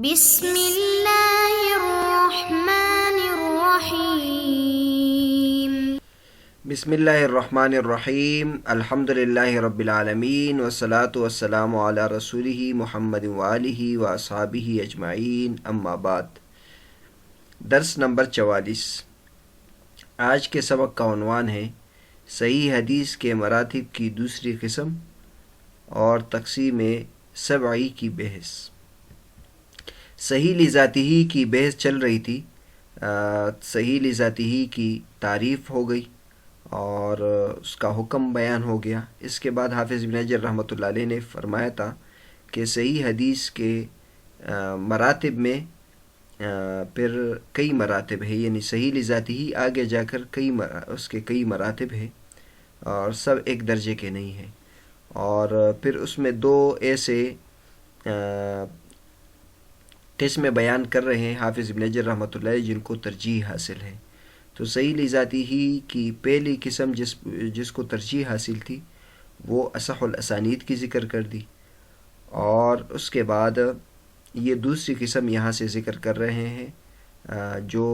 بسم اللہ الرحمن الرحیم۔ بسم اللہ الرحمن الرحیم۔ الحمد للہ رب العالمین والصلاة والسلام علی رسولہ محمد وآلہ واصحابہ اجمعین، اما بعد۔ درس نمبر 44۔ آج کے سبق کا عنوان ہے صحیح حدیث کے مراتب کی دوسری قسم اور تقسیم سبعی کی بحث۔ صحیح لذاتی ہی کی بحث چل رہی تھی۔ صحیح لذاتی ہی کی تعریف ہو گئی اور اس کا حکم بیان ہو گیا۔ اس کے بعد حافظ ابن حجر رحمۃ اللہ علیہ نے فرمایا تھا کہ صحیح حدیث کے مراتب میں پھر کئی مراتب ہے، یعنی صحیح لذاتی ہی آگے جا کر اس کے کئی مراتب ہیں اور سب ایک درجے کے نہیں ہیں، اور پھر اس میں دو ایسے قسمیں بیان کر رہے ہیں حافظ ابن حجر رحمۃ اللہ علیہ جن کو ترجیح حاصل ہے۔ تو صحیح لذاتی ہی کی پہلی قسم جس کو ترجیح حاصل تھی وہ اصح الاسانید کی ذکر کر دی، اور اس کے بعد یہ دوسری قسم یہاں سے ذکر کر رہے ہیں جو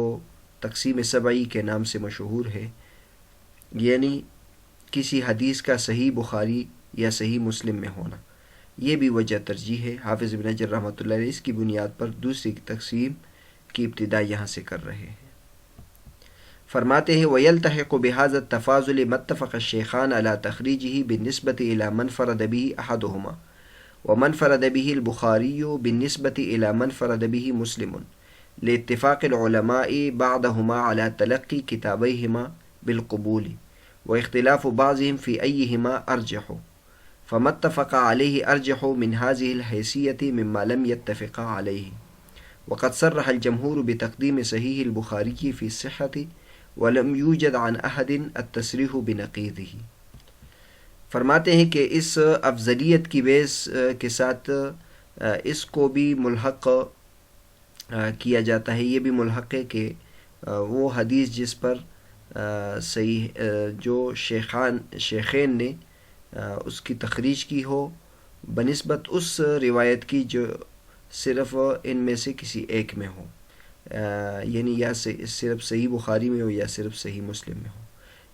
تقسیم سبعی کے نام سے مشہور ہے، یعنی کسی حدیث کا صحیح بخاری یا صحیح مسلم میں ہونا۔ یہ بھی وجہ ترجیح ہے۔ حافظ ابن حجر رحمۃ اللہ علیہ اس کی بنیاد پر دوسری تقسیم کی ابتدا یہاں سے کر رہے ہیں۔ فرماتے ہیں وَيَلْتَحِقُ بِهَذَا التَّفَاضُلِ مَا اتَّفَقَ الشَّيْخَانِ عَلَى تَخْرِيجِهِ بِالنِّسْبَةِ إِلَى مَنْ فَرَدَ بِهِ أَحَدُهُمَا وَمَنْ فَرَدَ بِهِ الْبُخَارِيُّ بِالنِّسْبَةِ إِلَى مَنْ فَرَدَ بِهِ مُسْلِمٌ لِاتِّفَاقِ الْعُلَمَاءِ بَعْضَهُمَا عَلَى تَلَقِّي كِتَابَيْهِمَا بِالْقُبُولِ وَاخْتِلَافُ بَعْضِهِمْ فِي أَيِّهِمَا أَرْجَحُ فما اتفق عليه أرجح من هذه الحيثية مما لم يتفق عليه، وقد صرح الجمهور بتقديم صحيح البخاري في الصحة ولم يوجد عن أحد التصريح بنقيضه۔ فرماتے ہیں کہ اس افضلیت کی بیس کے ساتھ اس کو بھی ملحق کیا جاتا ہے، یہ بھی ملحق ہے کہ وہ حدیث جس پر صحیح جو شیخین نے اس کی تخریج کی ہو بنسبت اس روایت کی جو صرف ان میں سے کسی ایک میں ہو، یعنی یا صرف صحیح بخاری میں ہو یا صرف صحیح مسلم میں ہو۔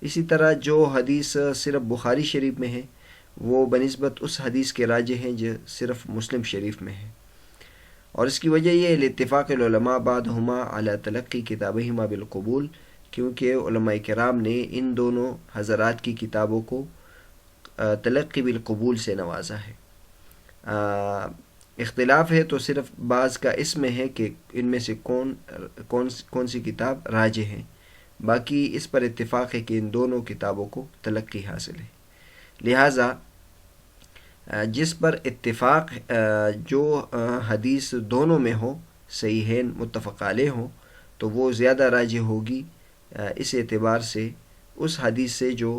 اسی طرح جو حدیث صرف بخاری شریف میں ہے وہ بنسبت اس حدیث کے راجح ہیں جو صرف مسلم شریف میں ہے، اور اس کی وجہ یہ ہے لاتفاق العلماء بعضهما علی تلقی کتابہما بالقبول، کیونکہ علماء کرام نے ان دونوں حضرات کی کتابوں کو تلقی بالقبول سے نوازا ہے۔ اختلاف ہے تو صرف بعض کا اس میں ہے کہ ان میں سے کون سی کتاب راجح ہے، باقی اس پر اتفاق ہے کہ ان دونوں کتابوں کو تلقی حاصل ہے۔ لہٰذا جس پر اتفاق جو حدیث دونوں میں ہو، صحیحین متفق علیہ ہوں، تو وہ زیادہ راجح ہوگی اس اعتبار سے اس حدیث سے جو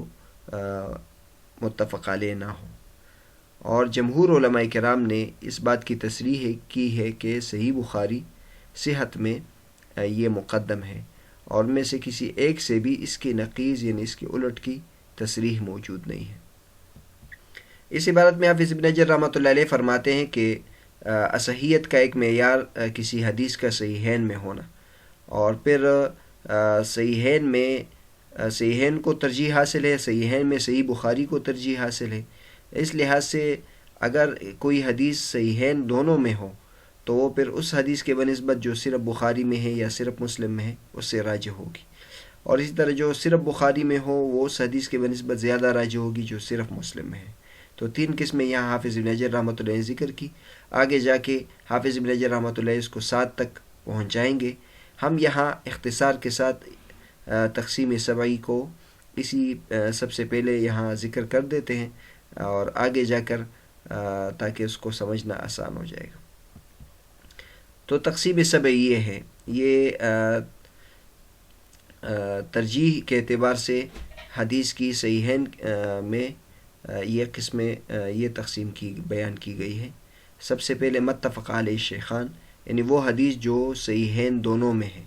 متفق علیہ نہ ہو۔ اور جمہور علماء کرام نے اس بات کی تصریح کی ہے کہ صحیح بخاری صحت میں یہ مقدم ہے، اور میں سے کسی ایک سے بھی اس کی نقیض یعنی اس کی الٹ کی تصریح موجود نہیں ہے۔ اس عبارت میں حافظ ابن حجر رحمۃ اللہ علیہ فرماتے ہیں کہ اصحیت کا ایک معیار کسی حدیث کا صحیحین میں ہونا، اور پھر صحیحین کو ترجیح حاصل ہے، صحیحین میں صحیح بخاری کو ترجیح حاصل ہے۔ اس لحاظ سے اگر کوئی حدیث صحیحین دونوں میں ہو تو وہ پھر اس حدیث کے بنسبت جو صرف بخاری میں ہے یا صرف مسلم میں ہے اس سے راجح ہوگی، اور اسی طرح جو صرف بخاری میں ہو وہ اس حدیث کے بنسبت زیادہ راجح ہوگی جو صرف مسلم میں ہے۔ تو تین قسمیں یہاں حافظ ابن حجر رحمۃ اللہ نے ذکر کی۔ آگے جا کے حافظ ابن حجر رحمۃ اللہ اس کو 7 تک پہنچائیں گے۔ ہم یہاں اختصار کے ساتھ تقسیم سبعی کو اسی سب سے پہلے یہاں ذکر کر دیتے ہیں، اور آگے جا کر تاکہ اس کو سمجھنا آسان ہو جائے گا۔ تو تقسیم سبعی یہ ہے، یہ ترجیح کے اعتبار سے حدیث کی صحیحین میں یہ قسمیں یہ تقسیم کی بیان کی گئی ہے۔ سب سے پہلے متفق علیہ الشیخان، یعنی وہ حدیث جو صحیحین دونوں میں ہے،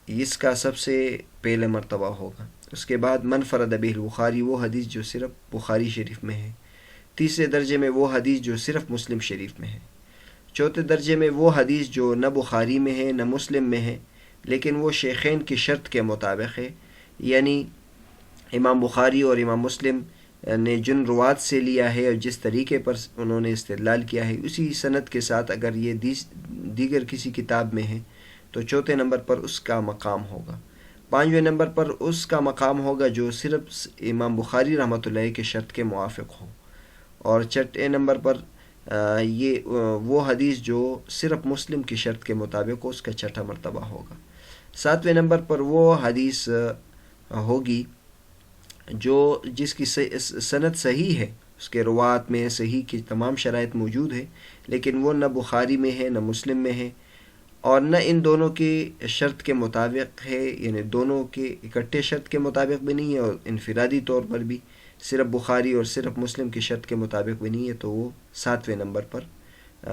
اس کا سب سے پہلے مرتبہ ہوگا۔ اس کے بعد من فرد بہ البخاری، وہ حدیث جو صرف بخاری شریف میں ہے۔ تیسرے درجے میں وہ حدیث جو صرف مسلم شریف میں ہے۔ چوتھے درجے میں وہ حدیث جو نہ بخاری میں ہے نہ مسلم میں ہے لیکن وہ شیخین کی شرط کے مطابق ہے، یعنی امام بخاری اور امام مسلم نے جن روات سے لیا ہے اور جس طریقے پر انہوں نے استدلال کیا ہے اسی سند کے ساتھ اگر یہ دیگر کسی کتاب میں ہے تو چوتھے نمبر پر اس کا مقام ہوگا۔ پانچویں نمبر پر اس کا مقام ہوگا جو صرف امام بخاری رحمۃ اللہ کے شرط کے موافق ہو، اور چھٹے نمبر پر یہ وہ حدیث جو صرف مسلم کی شرط کے مطابق ہو، اس کا چھٹا مرتبہ ہوگا۔ ساتویں نمبر پر وہ حدیث ہوگی جس کی سند صحیح ہے، اس کے روات میں صحیح کی تمام شرائط موجود ہے لیکن وہ نہ بخاری میں ہے نہ مسلم میں ہے اور نہ ان دونوں کی شرط کے مطابق ہے، یعنی دونوں کے اکٹھے شرط کے مطابق بھی نہیں ہے اور انفرادی طور پر بھی صرف بخاری اور صرف مسلم کی شرط کے مطابق بھی نہیں ہے، تو وہ ساتویں نمبر پر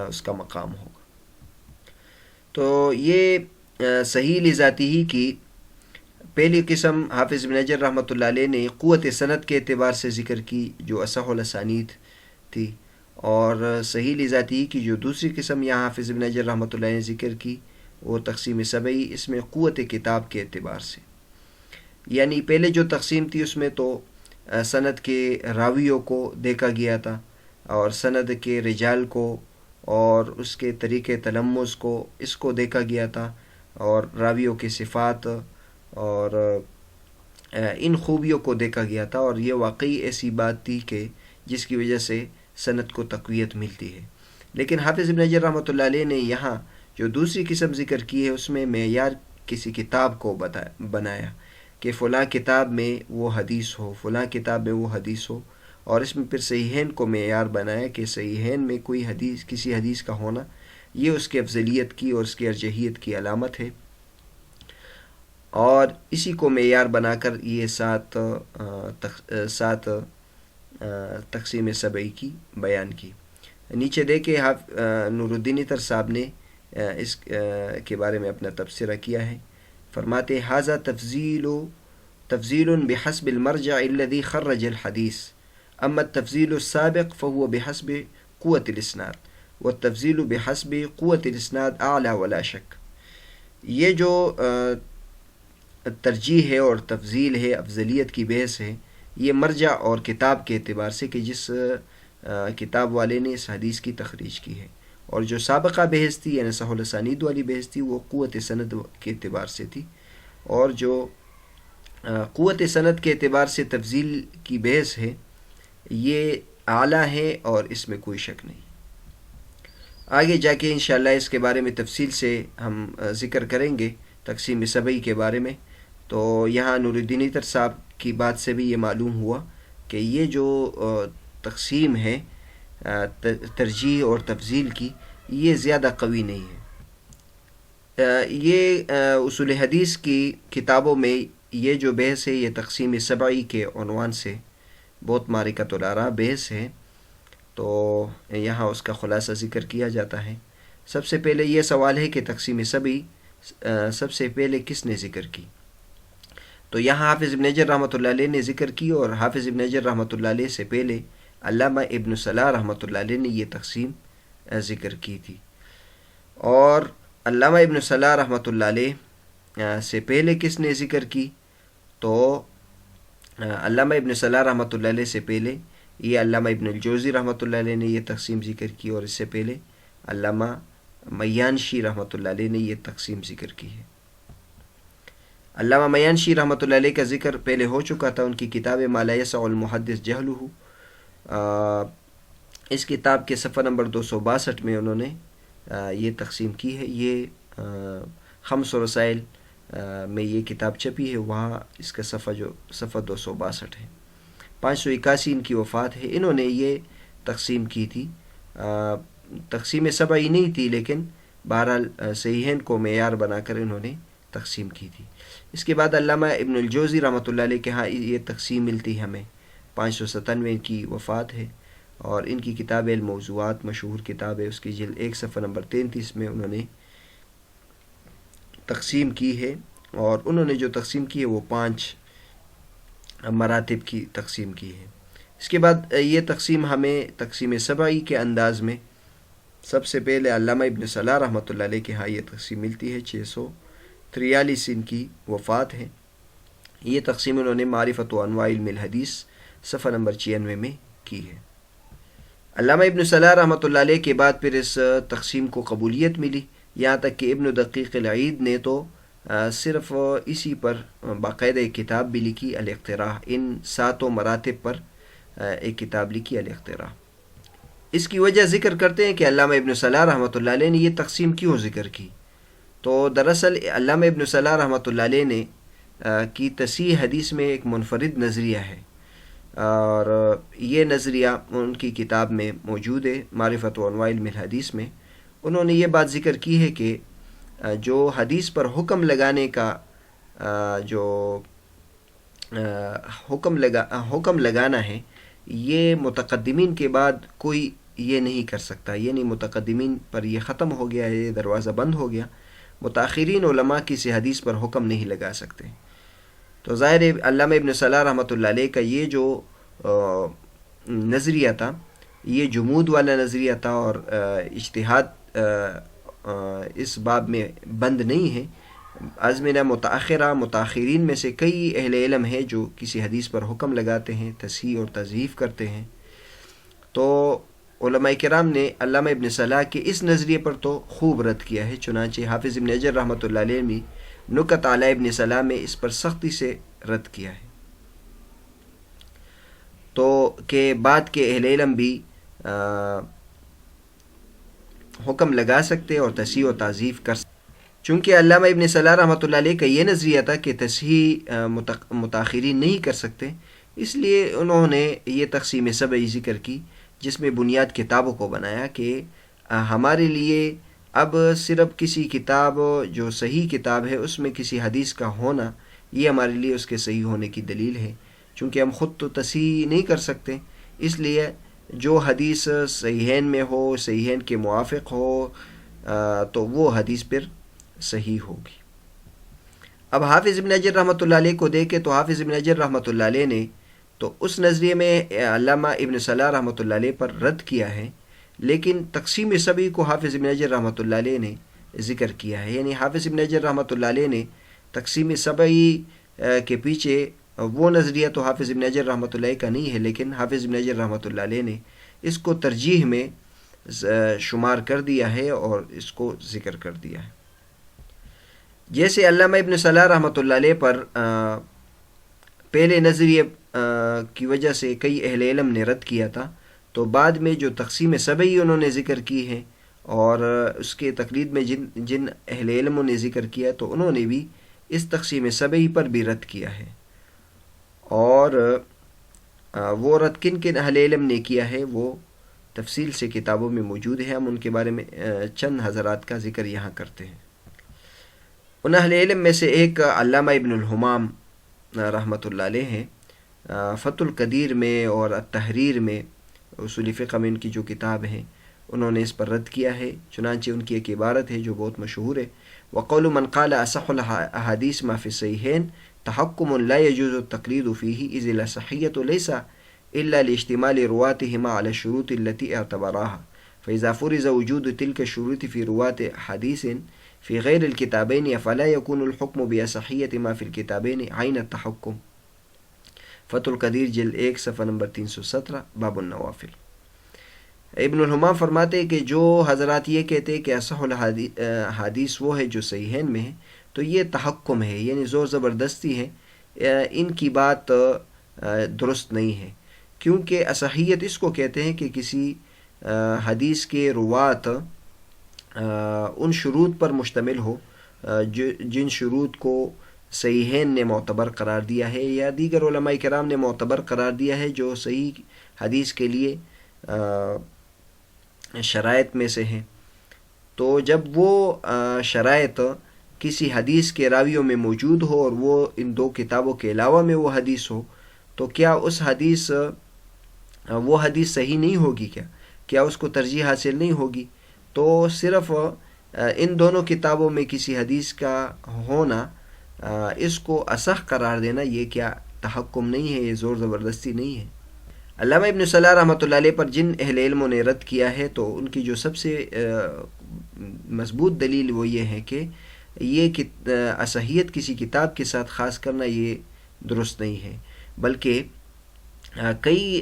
اس کا مقام ہوگا۔ تو یہ صحیح لذاتی ہی کی پہلی قسم حافظ ابن حجر رحمۃ اللہ علیہ نے قوت سند کے اعتبار سے ذکر کی جو اصح الاسانید تھی، اور صحیح لذاتی کی جو دوسری قسم یہاں حافظ ابن حجر رحمۃ اللہ نے ذکر کی وہ تقسیم سبعی، اس میں قوت کتاب کے اعتبار سے، یعنی پہلے جو تقسیم تھی اس میں تو سند کے راویوں کو دیکھا گیا تھا اور سند کے رجال کو اور اس کے طریقے تلمذ کو، اس کو دیکھا گیا تھا، اور راویوں کی صفات اور ان خوبیوں کو دیکھا گیا تھا، اور یہ واقعی ایسی بات تھی کہ جس کی وجہ سے سند کو تقویت ملتی ہے۔ لیکن حافظ ابن حجر رحمۃ اللہ علیہ نے یہاں جو دوسری قسم ذکر کی ہے اس میں معیار کسی کتاب کو بنایا کہ فلاں کتاب میں وہ حدیث ہو، فلاں کتاب میں وہ حدیث ہو، اور اس میں پھر صحیحین کو معیار بنایا کہ صحیحین میں کوئی حدیث، کسی حدیث کا ہونا یہ اس کے افضلیت کی اور اس کی ارجحیت کی علامت ہے، اور اسی کو معیار بنا کر یہ سات تقسیم سبعی کی بیان کی۔ نیچے دیکھے نور الدین اطہر صاحب نے اس کے بارے میں اپنا تبصرہ کیا ہے، فرماتے ھذا تفضیل بحسب المرجع الذي خرج الحدیث، اما التفضیل السابق فهو بحسب قوة الاسناد والتفضیل بحسب قوة الاسناد اعلی ولا شک۔ یہ جو ترجیح ہے اور تفضیل ہے، افضلیت کی بحث ہے، یہ مرجع اور کتاب کے اعتبار سے کہ جس کتاب والے نے اس حدیث کی تخریج کی ہے، اور جو سابقہ بحث تھی یعنی صحیح الاسانید والی بحث تھی وہ قوت سند کے اعتبار سے تھی، اور جو قوت سند کے اعتبار سے تفضیل کی بحث ہے یہ اعلیٰ ہے اور اس میں کوئی شک نہیں۔ آگے جا کے انشاءاللہ اس کے بارے میں تفصیل سے ہم ذکر کریں گے تقسیم سبعی کے بارے میں۔ تو یہاں نور الدین اطہر صاحب کی بات سے بھی یہ معلوم ہوا کہ یہ جو تقسیم ہے ترجیح اور تفضیل کی یہ زیادہ قوی نہیں ہے۔ یہ اصول حدیث کی کتابوں میں یہ جو بحث ہے یہ تقسیم سبعی کے عنوان سے بہت معرکۃ الآراء بحث ہے، تو یہاں اس کا خلاصہ ذکر کیا جاتا ہے۔ سب سے پہلے یہ سوال ہے کہ تقسیم سبعی سب سے پہلے کس نے ذکر کی؟ تو یہاں حافظ ابن حجر رحمۃ اللہ علیہ نے ذکر کی، اور حافظ ابن حجر رحمۃ اللہ علیہ سے پہلے علامہ ابن صلاح رحمۃ اللہ علیہ نے یہ تقسیم ذکر کی تھی، اور علامہ ابن صلاح رحمۃ اللہ علیہ سے پہلے کس نے ذکر کی؟ تو علامہ ابن صلاح رحمۃ اللہ علیہ سے پہلے یہ علامہ ابن الجوزی رحمۃ اللہ علیہ نے یہ تقسیم ذکر کی، اور اس سے پہلے علامہ میانشی رحمۃ اللہ علیہ نے یہ تقسیم ذکر کی ہے۔ علامہ میانشی رحمۃ اللہ علیہ کا ذکر پہلے ہو چکا تھا، ان کی کتاب ما لا یسع المحدث جہلہ، اس کتاب کے صفحہ نمبر 262 میں انہوں نے یہ تقسیم کی ہے۔ یہ خمس و رسائل میں یہ کتاب چھپی ہے، وہاں اس کا صفحہ 262 ہے۔ 581 ان کی وفات ہے۔ انہوں نے یہ تقسیم کی تھی، تقسیم سبعی نہیں تھی لیکن بہرحال صحیحین کو معیار بنا کر انہوں نے تقسیم کی تھی۔ اس کے بعد علامہ ابن الجوزی رحمۃ اللہ علیہ کے ہاں یہ تقسیم ملتی ہمیں، 597 ان کی وفات ہے، اور ان کی کتاب الموضوعات مشہور کتاب ہے، اس کی جلد 1 صفحہ نمبر 33 میں انہوں نے تقسیم کی ہے، اور انہوں نے جو تقسیم کی ہے وہ 5 مراتب کی تقسیم کی ہے۔ اس کے بعد یہ تقسیم ہمیں تقسیم سبعی کے انداز میں سب سے پہلے علامہ ابن صلاح رحمۃ اللہ علیہ کے ہاں یہ تقسیم ملتی ہے، 643 ان کی وفات ہے۔ یہ تقسیم انہوں نے معرفت و انواع علم الحدیث صفحہ نمبر 96 میں کی ہے۔ علامہ ابن صلاح رحمۃ اللہ علیہ کے بعد پھر اس تقسیم کو قبولیت ملی، یہاں تک کہ ابن دقیق العید نے تو صرف اسی پر باقاعدہ ایک کتاب بھی لکھی، الاقتراح، ان 7 مراتب پر ایک کتاب لکھی، الاقتراح۔ اس کی وجہ ذکر کرتے ہیں کہ علامہ ابن صلاح رحمۃ اللہ علیہ نے یہ تقسیم کیوں ذکر کی، تو دراصل علامہ ابن صلاح رحمۃ اللہ علیہ نے کی تصحیح حدیث میں ایک منفرد نظریہ ہے، اور یہ نظریہ ان کی کتاب میں موجود ہے، معرفت و انواع علم الحدیث میں۔ انہوں نے یہ بات ذکر کی ہے کہ جو حدیث پر حکم لگانے کا جو حکم لگانا ہے، یہ متقدمین کے بعد کوئی یہ نہیں کر سکتا، یعنی متقدمین پر یہ ختم ہو گیا ہے، یہ دروازہ بند ہو گیا، متاخرین علماء کسی حدیث پر حکم نہیں لگا سکتے۔ تو ظاہر ہے علامہ ابن صلاح رحمۃ اللہ علیہ کا یہ جو نظریہ تھا، یہ جمود والا نظریہ تھا، اور اجتہاد اس باب میں بند نہیں ہے۔ ازمنہ متاخرین میں سے کئی اہل علم ہیں جو کسی حدیث پر حکم لگاتے ہیں، تصحیح اور تضعیف کرتے ہیں۔ تو علماء کرام نے علامہ ابن صلاح کے اس نظریے پر تو خوب رد کیا ہے، چنانچہ حافظ ابن حجر رحمۃ اللہ علیہ نے نکت علی ابن صلاح میں اس پر سختی سے رد کیا ہے، تو کہ بعد کے اہل علم بھی حکم لگا سکتے اور تصحیح و تعزیف کر سکتے۔ چونکہ علامہ ابن صلاح رحمۃ اللہ علیہ کا یہ نظریہ تھا کہ تصحیح متاخرین نہیں کر سکتے، اس لیے انہوں نے یہ تقسیم سبعی ذکر کی، جس میں بنیاد کتابوں کو بنایا کہ ہمارے لیے اب صرف کسی کتاب جو صحیح کتاب ہے اس میں کسی حدیث کا ہونا، یہ ہمارے لیے اس کے صحیح ہونے کی دلیل ہے، چونکہ ہم خود تو تصحیح نہیں کر سکتے، اس لیے جو حدیث صحیحین میں ہو، صحیحین کے موافق ہو، تو وہ حدیث پھر صحیح ہوگی۔ اب حافظ ابن حجر رحمۃ اللہ علیہ کو دیکھیں تو حافظ ابن حجر رحمۃ اللہ علیہ نے تو اس نظریے میں علامہ ابن صلاح رحمۃ اللہ علیہ پر رد کیا ہے، لیکن تقسیم سبعی کو حافظ ابن حجر رحمۃ اللہ علیہ نے ذکر کیا ہے، یعنی حافظ ابن حجر رحمۃ اللہ علیہ نے تقسیم سبعی کے پیچھے وہ نظریہ تو حافظ ابن حجر رحمۃ اللہ علیہ کا نہیں ہے، لیکن حافظ ابن حجر رحمۃ اللہ علیہ نے اس کو ترجیح میں شمار کر دیا ہے اور اس کو ذکر کر دیا ہے۔ جیسے علامہ ابن صلاح رحمۃ اللہ علیہ پر پہلے نظریے کی وجہ سے کئی اہل علم نے رد کیا تھا، تو بعد میں جو تقسیم سبعی انہوں نے ذکر کی ہے اور اس کے تقلید میں جن اہل علموں نے ذکر کیا تو انہوں نے بھی اس تقسیم سبعی پر بھی رد کیا ہے، اور وہ رد کن اہل علم نے کیا ہے وہ تفصیل سے کتابوں میں موجود ہے، ہم ان کے بارے میں چند حضرات کا ذکر یہاں کرتے ہیں۔ ان اہل علم میں سے ایک علامہ ابن الحمام رحمۃ اللہ علیہ ہیں، فتح القدیر میں اور التحریر میں، اصول فقہ میں ان کی جو کتاب ہے انہوں نے اس پر رد کیا ہے، چنانچہ ان کی ایک عبارت ہے جو بہت مشہور ہے، وقول من قال اصح الاحادیث ما فی الصحیحین تحکم لا يجوز التقلید فیہ اذ الاصحیۃ لیس الا لاشتمال رواتهما على الشروط التي اعتبراها فاذا فرض وجود تلك الشروط في رواة حدیث في غیر الكتابین فلا يكون الحكم باصحیۃ ما في الكتابین عین التحکم۔ فتح القدیر جلد 1 صفحہ نمبر 317، باب النوافل۔ ابن الحمام فرماتے کہ جو حضرات یہ کہتے کہ اصح الحدیث وہ ہے جو صحیحین میں ہے، تو یہ تحکم ہے، یعنی زور زبردستی ہے، ان کی بات درست نہیں ہے، کیونکہ اصحیت اس کو کہتے ہیں کہ کسی حدیث کے روات ان شروط پر مشتمل ہو جن شروط کو صحیحین نے معتبر قرار دیا ہے یا دیگر علماء کرام نے معتبر قرار دیا ہے، جو صحیح حدیث کے لیے شرائط میں سے ہیں۔ تو جب وہ شرائط کسی حدیث کے راویوں میں موجود ہو اور وہ ان دو کتابوں کے علاوہ میں وہ حدیث ہو، تو کیا وہ حدیث صحیح نہیں ہوگی؟ کیا اس کو ترجیح حاصل نہیں ہوگی؟ تو صرف ان دونوں کتابوں میں کسی حدیث کا ہونا، اس کو اصح قرار دینا، یہ کیا تحکم نہیں ہے، یہ زور زبردستی نہیں ہے۔ علامہ ابن صلاح رحمۃ اللہ علیہ پر جن اہل علموں نے رد کیا ہے تو ان کی جو سب سے مضبوط دلیل وہ یہ ہے کہ یہ اصحیت کسی کتاب کے ساتھ خاص کرنا یہ درست نہیں ہے، بلکہ کئی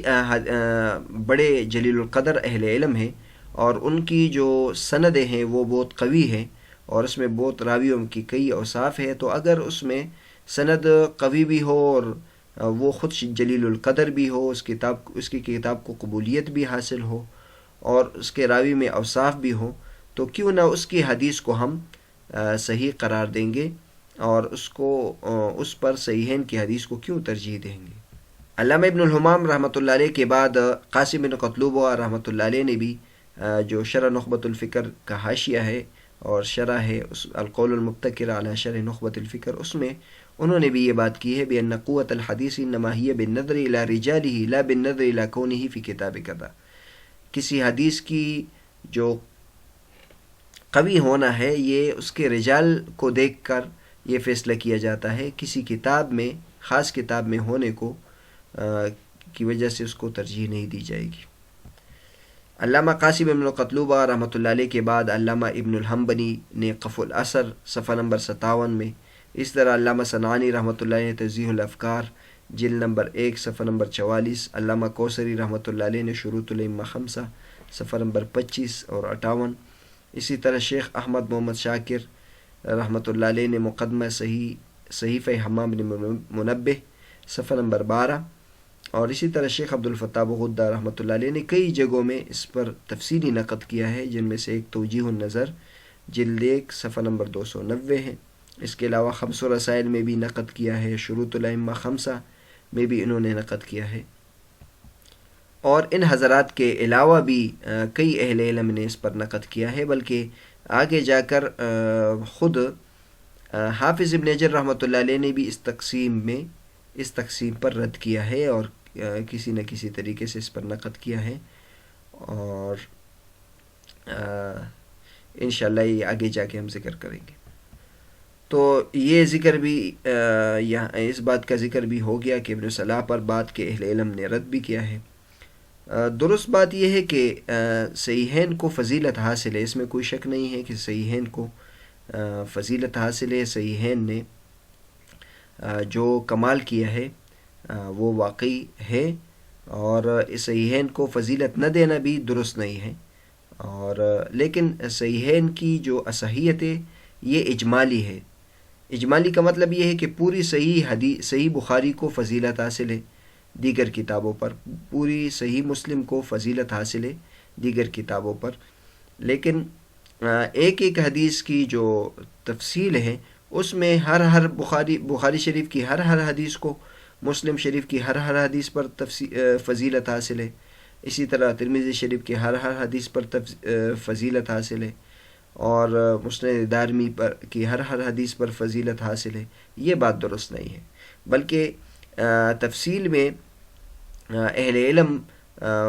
بڑے جلیل القدر اہل علم ہیں اور ان کی جو سندیں ہیں وہ بہت قوی ہیں اور اس میں بہت راویوں کی کئی اوصاف ہے، تو اگر اس میں سند قوی بھی ہو اور وہ خود جلیل القدر بھی ہو، اس کی کتاب کو قبولیت بھی حاصل ہو اور اس کے راوی میں اوصاف بھی ہو، تو کیوں نہ اس کی حدیث کو ہم صحیح قرار دیں گے اور اس پر صحیحین کی حدیث کو کیوں ترجیح دیں گے۔ علامہ ابن الحمام رحمۃ اللہ علیہ کے بعد قاسم بن قطلوبہ رحمۃ اللہ علیہ نے بھی جو شرح نخبۃ الفکر کا حاشیہ ہے اور شرح ہے القول المبتکر علی شرح نخبۃ الفکر، اس میں انہوں نے بھی یہ بات کی ہے بأن قوة الحدیث انما هي بالنظر الى رجاله لا بالنظر الى كونه في کتاب کذا، کسی حدیث کی جو قوی ہونا ہے یہ اس کے رجال کو دیکھ کر یہ فیصلہ کیا جاتا ہے، کسی کتاب میں خاص کتاب میں ہونے کی وجہ سے اس کو ترجیح نہیں دی جائے گی۔ علامہ قاسم ابن قطلوبہ رحمۃ اللہ علیہ کے بعد علامہ ابن الحنبلی نے قف الاثر صفحہ نمبر 57 میں، اس طرح علامہ صنعانی رحمۃ اللہ علیہ نے توضیح الافکار جلد نمبر 1 صفحہ نمبر 44، علامہ کوثری رحمۃ اللہ علیہ نے شروط الائمہ 5 صفحہ نمبر 25 اور 58، اسی طرح شیخ احمد محمد شاکر رحمۃ اللہ علیہ نے مقدمہ صحیفہ حمام بن منبہ صفحہ نمبر 12، اور اسی طرح شیخ عبد الفتاح بغدہ رحمۃ اللہ علیہ نے کئی جگہوں میں اس پر تفصیلی نقد کیا ہے، جن میں سے ایک توجیہ النظر جلد 1 صفحہ نمبر 290 ہے۔ اس کے علاوہ خمس رسائل میں بھی نقد کیا ہے، شروط الائمہ 5 میں بھی انہوں نے نقد کیا ہے، اور ان حضرات کے علاوہ بھی کئی اہل علم نے اس پر نقد کیا ہے، بلکہ آگے جا کر خود حافظ ابن حجر رحمۃ اللہ علیہ نے بھی اس تقسیم پر رد کیا ہے اور کسی نہ کسی طریقے سے اس پر نقد کیا ہے، اور انشاءاللہ یہ آگے جا کے ہم ذکر کریں گے۔ تو یہ ذکر بھی اس بات کا ذکر بھی ہو گیا کہ ابن صلاح پر بات کے اہل علم نے رد بھی کیا ہے۔ درست بات یہ ہے کہ صحیحین کو فضیلت حاصل ہے، اس میں کوئی شک نہیں ہے کہ صحیحین کو فضیلت حاصل ہے، صحیحین نے جو کمال کیا ہے وہ واقعی ہے، اور صحیحین کو فضیلت نہ دینا بھی درست نہیں ہے، اور لیکن صحیحین کی جو اصحیت ہے یہ اجمالی ہے۔ اجمالی کا مطلب یہ ہے کہ پوری صحیح بخاری کو فضیلت حاصل ہے دیگر کتابوں پر، پوری صحیح مسلم کو فضیلت حاصل ہے دیگر کتابوں پر، لیکن ایک ایک حدیث کی جو تفصیل ہے اس میں ہر بخاری شریف کی ہر حدیث کو، مسلم شریف کی ہر حدیث پر فضیلت حاصل ہے، اسی طرح ترمذی شریف کی ہر حدیث پر فضیلت حاصل ہے، اور مسند دارمی پر کی ہر حدیث پر فضیلت حاصل ہے۔ یہ بات درست نہیں ہے، بلکہ تفصیل میں اہل علم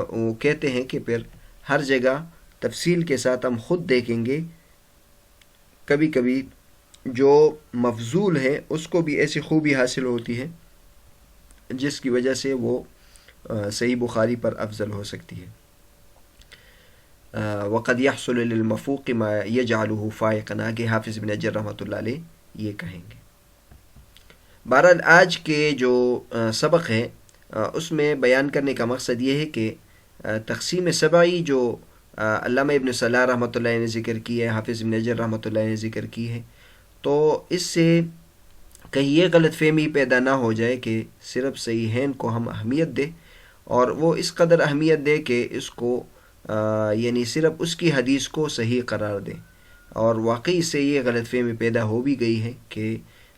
وہ کہتے ہیں کہ پھر ہر جگہ تفصیل کے ساتھ ہم خود دیکھیں گے، کبھی کبھی جو مفضول ہے اس کو بھی ایسی خوبی حاصل ہوتی ہے جس کی وجہ سے وہ صحیح بخاری پر افضل ہو سکتی ہے۔ وقد يحصل للمفوق ما يجعله فائقا، آگے حافظ ابن حجر رحمۃ اللہ علیہ یہ کہیں گے۔ بہرحال آج کے جو سبق ہے اس میں بیان کرنے کا مقصد یہ ہے کہ تقسیم سبعی جو علامہ ابن صلاح رحمۃ اللہ نے ذکر کی ہے، حافظ ابن حجر رحمۃ اللہ نے ذکر کی ہے، تو اس سے کہیں یہ غلط فہمی پیدا نہ ہو جائے کہ صرف صحیحین کو ہم اہمیت دیں، اور وہ اس قدر اہمیت دے کہ اس کو یعنی صرف اس کی حدیث کو صحیح قرار دیں، اور واقعی سے یہ غلط فہمی پیدا ہو بھی گئی ہے کہ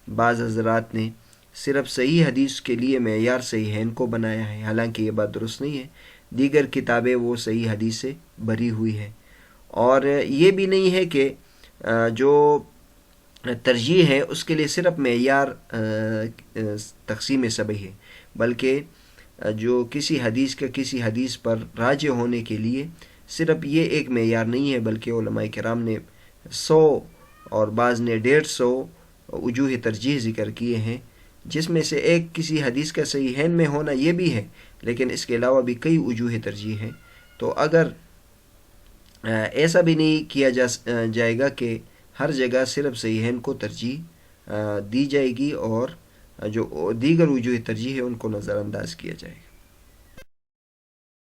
بعض حضرات نے صرف صحیح حدیث کے لیے معیار صحیحین کو بنایا ہے، حالانکہ یہ بات درست نہیں ہے، دیگر کتابیں وہ صحیح حدیث سے بھری ہوئی ہیں، اور یہ بھی نہیں ہے کہ جو ترجیح ہے اس کے لیے صرف معیار تقسیم سبعی ہے، بلکہ جو کسی حدیث کا کسی حدیث پر راجح ہونے کے لیے صرف یہ ایک معیار نہیں ہے، بلکہ علماء کرام نے 100 اور بعض نے 150 وجوہ ترجیح ذکر کیے ہیں، جس میں سے ایک کسی حدیث کا صحیحین میں ہونا یہ بھی ہے، لیکن اس کے علاوہ بھی کئی وجوہ ترجیح ہیں. تو اگر ایسا بھی نہیں کیا جائے گا کہ ہر جگہ صرف صحیحین کو ترجیح دی جائے گی اور جو دیگر وجوہ ترجیح ہے ان کو نظر انداز کیا جائے گا.